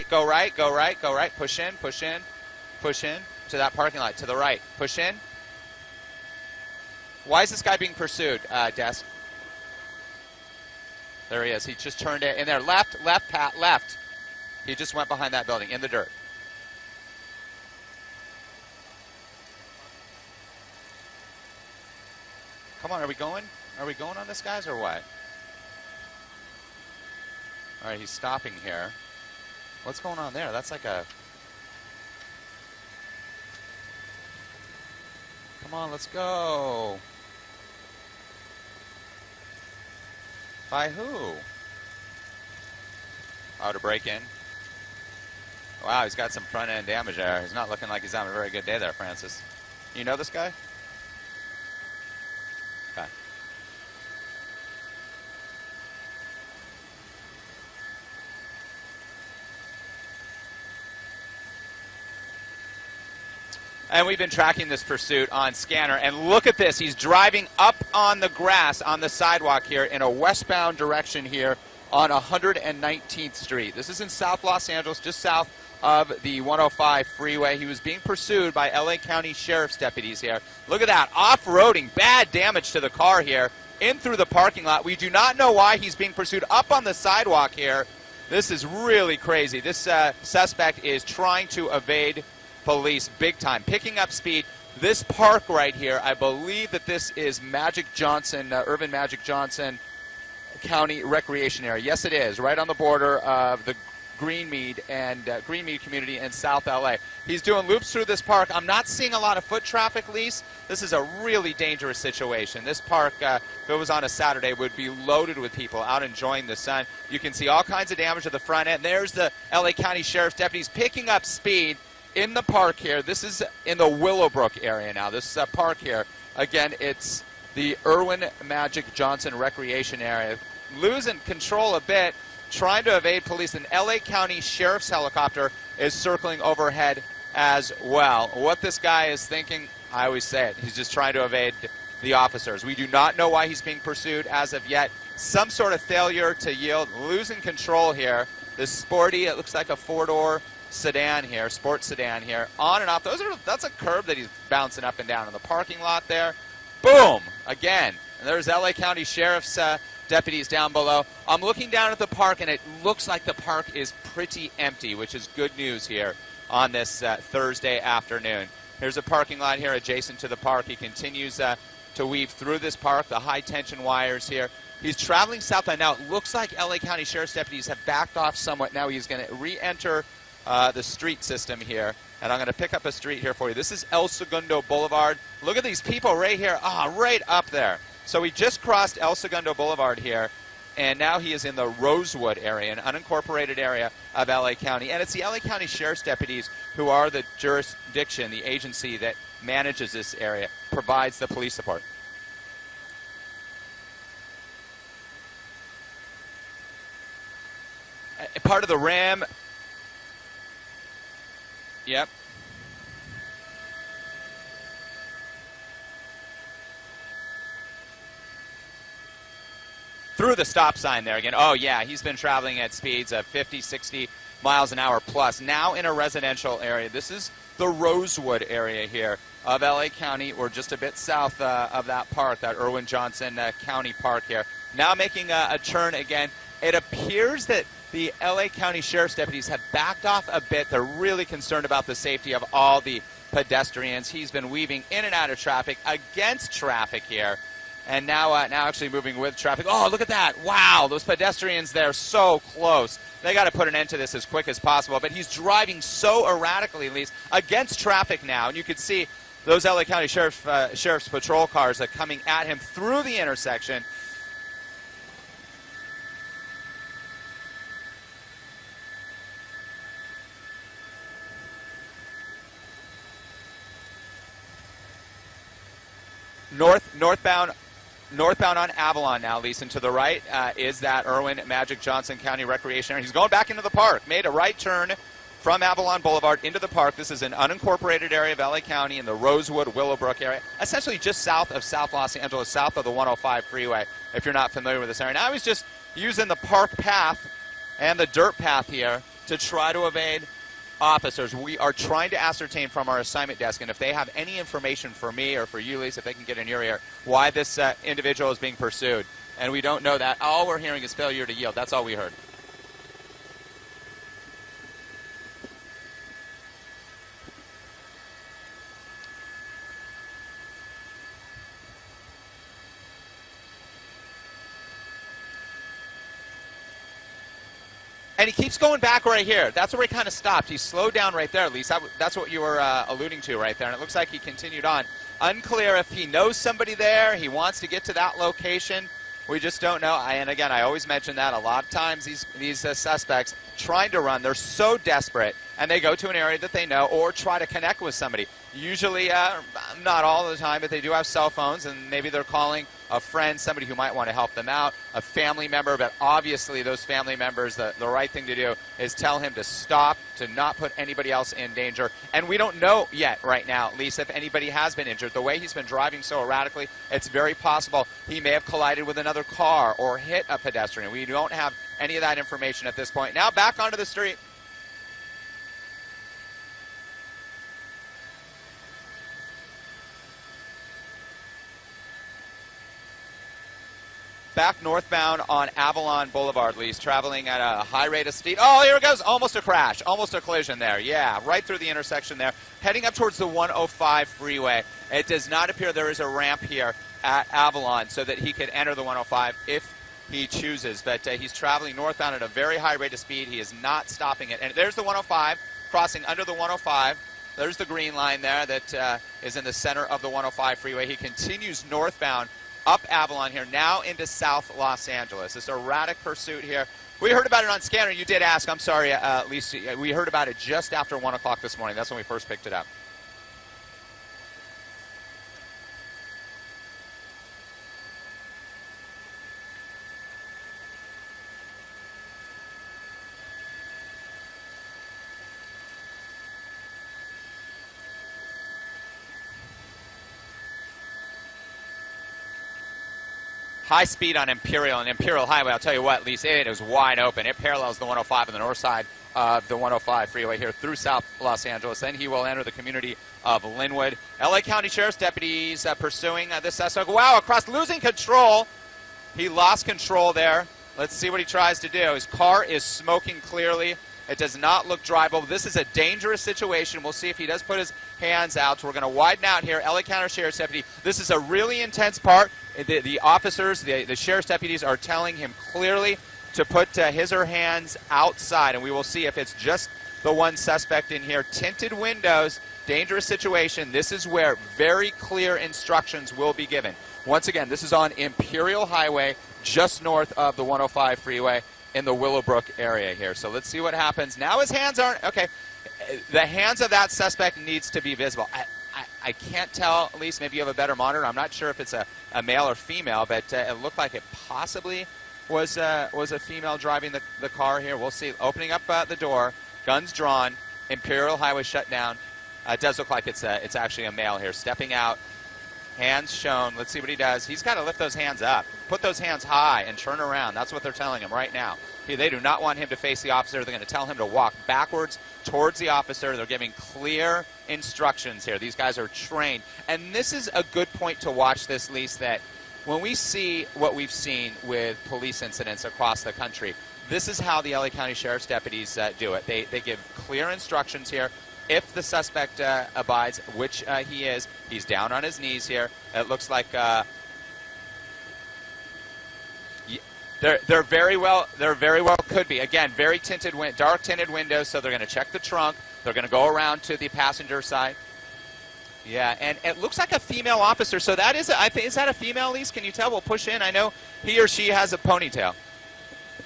right, go right, go right, go right. Push in, push in, push in to that parking lot. To the right. Push in. Why is this guy being pursued, Des? There he is. He just turned it in there. Left, left, Pat, left. He just went behind that building in the dirt. Come on, are we going? Are we going on this, guys, or what? All right, he's stopping here. What's going on there? That's like a... Come on, let's go. By who? Oh, to break in. Wow, he's got some front-end damage there. He's not looking like he's having a very good day there, Francis. You know this guy? Okay. And we've been tracking this pursuit on Scanner. And look at this. He's driving up on the grass on the sidewalk here in a westbound direction here on 119th Street. This is in South Los Angeles, just south of the 105 freeway. He was being pursued by LA County Sheriff's deputies here. Look at that. Off-roading. Bad damage to the car here. In through the parking lot. We do not know why he's being pursued up on the sidewalk here. This is really crazy. This suspect is trying to evade police big time, picking up speed. This park right here, I believe that this is Magic Johnson, Irvin Magic Johnson County Recreation Area. Yes, it is, right on the border of the Greenmead community in South LA. He's doing loops through this park. I'm not seeing a lot of foot traffic, Lise. This is a really dangerous situation. This park, if it was on a Saturday, would be loaded with people out enjoying the sun. You can see all kinds of damage to the front end. There's the LA County Sheriff's deputies picking up speed in the park here. This is in the Willowbrook area now. This park here, again, it's the Irvin Magic Johnson Recreation Area. Losing control a bit, trying to evade police. An LA County Sheriff's helicopter is circling overhead as well. What this guy is thinking, I always say it, he's just trying to evade the officers. We do not know why he's being pursued as of yet. Some sort of failure to yield, losing control here. This sporty, it looks like a four-door sedan here, sports sedan here, on and off. That's a curb that he's bouncing up and down in the parking lot there. Boom! Again. And there's LA County Sheriff's deputies down below. I'm looking down at the park, and it looks like the park is pretty empty, which is good news here on this Thursday afternoon. Here's a parking lot here adjacent to the park. He continues to weave through this park, the high-tension wires here. He's traveling southbound. Now, it looks like LA County Sheriff's deputies have backed off somewhat. Now he's going to re-enter the street system here, and I'm going to pick up a street here for you. This is El Segundo Boulevard. Look at these people right here, right up there. So he just crossed El Segundo Boulevard here, and now he is in the Rosewood area, an unincorporated area of LA County. And it's the LA County Sheriff's deputies who are the jurisdiction, the agency that manages this area, provides the police support. Part of the RAM. Yep. Through the stop sign there again. Oh, yeah, he's been traveling at speeds of 50, 60 miles an hour plus. Now in a residential area. This is the Rosewood area here of LA County. We're just a bit south of that park, that Irvin Johnson County Park here. Now making a turn again. It appears that the LA County Sheriff's deputies have backed off a bit. They're really concerned about the safety of all the pedestrians. He's been weaving in and out of traffic, against traffic here, and now actually moving with traffic. Oh, look at that. Wow, those pedestrians there so close. They got to put an end to this as quick as possible, but he's driving so erratically, Lise, against traffic now, and you can see those LA County Sheriff's patrol cars are coming at him through the intersection. Northbound on Avalon now, Lisa. And to the right is that Irvin Magic Johnson County Recreation Area. He's going back into the park. Made a right turn from Avalon Boulevard into the park. This is an unincorporated area of LA County in the Rosewood, Willowbrook area, essentially just south of South Los Angeles, south of the 105 freeway, if you're not familiar with this area. Now he's just using the park path and the dirt path here to try to evade officers. We are trying to ascertain from our assignment desk, and if they have any information for me or for you, Lisa, if they can get in your ear, why this individual is being pursued. And we don't know that. All we're hearing is failure to yield. That's all we heard. And he keeps going back right here. That's where he kind of stopped. He slowed down right there, at least. That's what you were alluding to right there. And it looks like he continued on. Unclear if he knows somebody there. He wants to get to that location. We just don't know. And again, I always mention that a lot of times these suspects trying to run, they're so desperate, and they go to an area that they know or try to connect with somebody. Usually, not all the time, but they do have cell phones, and maybe they're calling a friend, somebody who might want to help them out, a family member, but obviously those family members, the right thing to do is tell him to stop, to not put anybody else in danger. And we don't know yet right now, Lisa, if anybody has been injured. The way he's been driving so erratically, it's very possible he may have collided with another car or hit a pedestrian. We don't have any of that information at this point. Now back onto the street. Back northbound on Avalon Boulevard, Lise, traveling at a high rate of speed. Oh, here it goes. Almost a crash. Almost a collision there. Yeah, right through the intersection there. Heading up towards the 105 freeway. It does not appear there is a ramp here at Avalon so that he could enter the 105 if he chooses. But he's traveling northbound at a very high rate of speed. He is not stopping it. And there's the 105, crossing under the 105. There's the green line there that is in the center of the 105 freeway. He continues northbound up Avalon here, now into South Los Angeles. This erratic pursuit here. We heard about it on Scanner. You did ask. I'm sorry, Lisa. We heard about it just after 1 o'clock this morning. That's when we first picked it up. High speed on Imperial and Imperial Highway. I'll tell you what, Lisa, it is wide open. It parallels the 105 on the north side of the 105 freeway here through South Los Angeles. Then he will enter the community of Linwood. LA County Sheriff's deputies pursuing this suspect. Wow, across, losing control. He lost control there. Let's see what he tries to do. His car is smoking clearly. It does not look drivable. This is a dangerous situation. We'll see if he does put his hands out. So we're going to widen out here. LA County Sheriff's deputy. This is a really intense part. The officers, the sheriff's deputies are telling him clearly to put his or her hands outside, and we will see if it's just the one suspect in here. Tinted windows, dangerous situation. This is where very clear instructions will be given. Once again, this is on Imperial Highway, just north of the 105 freeway in the Willowbrook area here. So let's see what happens. Now his hands aren't, okay, the hands of that suspect needs to be visible. I can't tell, at least maybe you have a better monitor. I'm not sure if it's a male or female, but it looked like it possibly was a female driving the car here. We'll see. Opening up the door, guns drawn, Imperial Highway shut down. It does look like it's actually a male here. Stepping out, hands shown. Let's see what he does. He's got to lift those hands up. Put those hands high and turn around. That's what they're telling him right now. They do not want him to face the officer. They're going to tell him to walk backwards towards the officer. They're giving clear instructions here. These guys are trained. And this is a good point to watch this, Lise, that when we see what we've seen with police incidents across the country, this is how the LA County Sheriff's deputies do it. They give clear instructions here. If the suspect abides, which he is, he's down on his knees here. It looks like they're very well could be. Again, very dark tinted windows, so they're going to check the trunk. They're going to go around to the passenger side. Yeah, and it looks like a female officer. So that is, is that a female, Lise? Can you tell? We'll push in. I know he or she has a ponytail.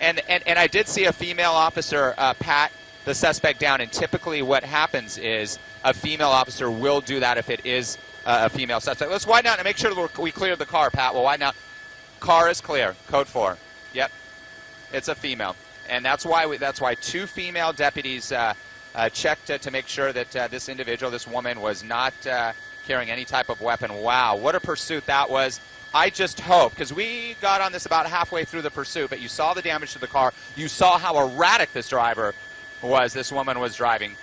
And I did see a female officer pat the suspect down, and typically what happens is a female officer will do that if it is a female suspect. Let's widen out and make sure that we clear the car, Pat. We'll widen out. Car is clear. Code 4. Yep, it's a female, and that's why two female deputies checked to make sure that this individual, this woman, was not carrying any type of weapon. Wow, what a pursuit that was. I just hope, because we got on this about halfway through the pursuit, but you saw the damage to the car. You saw how erratic this driver this woman was driving.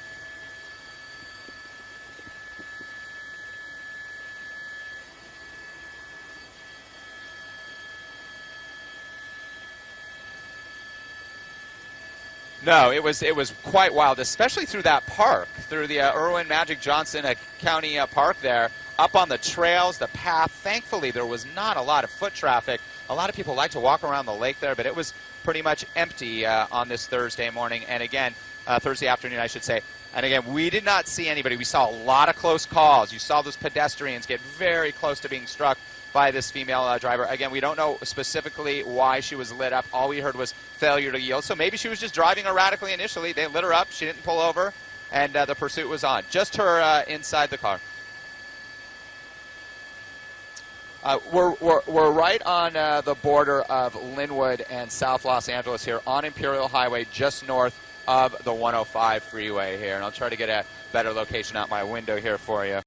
No, it was quite wild, especially through that park, through the Irwin Magic Johnson County Park there, up on the trails, the path. Thankfully, there was not a lot of foot traffic. A lot of people like to walk around the lake there, but it was pretty much empty on this Thursday morning, and again, Thursday afternoon, I should say. And again, we did not see anybody. We saw a lot of close calls. You saw those pedestrians get very close to being struck by this female driver. Again, we don't know specifically why she was lit up. All we heard was failure to yield. So maybe she was just driving erratically initially. They lit her up. She didn't pull over, and the pursuit was on. Just her inside the car. We're right on the border of Linwood and South Los Angeles here on Imperial Highway, just north of the 105 freeway here. And I'll try to get a better location out my window here for you.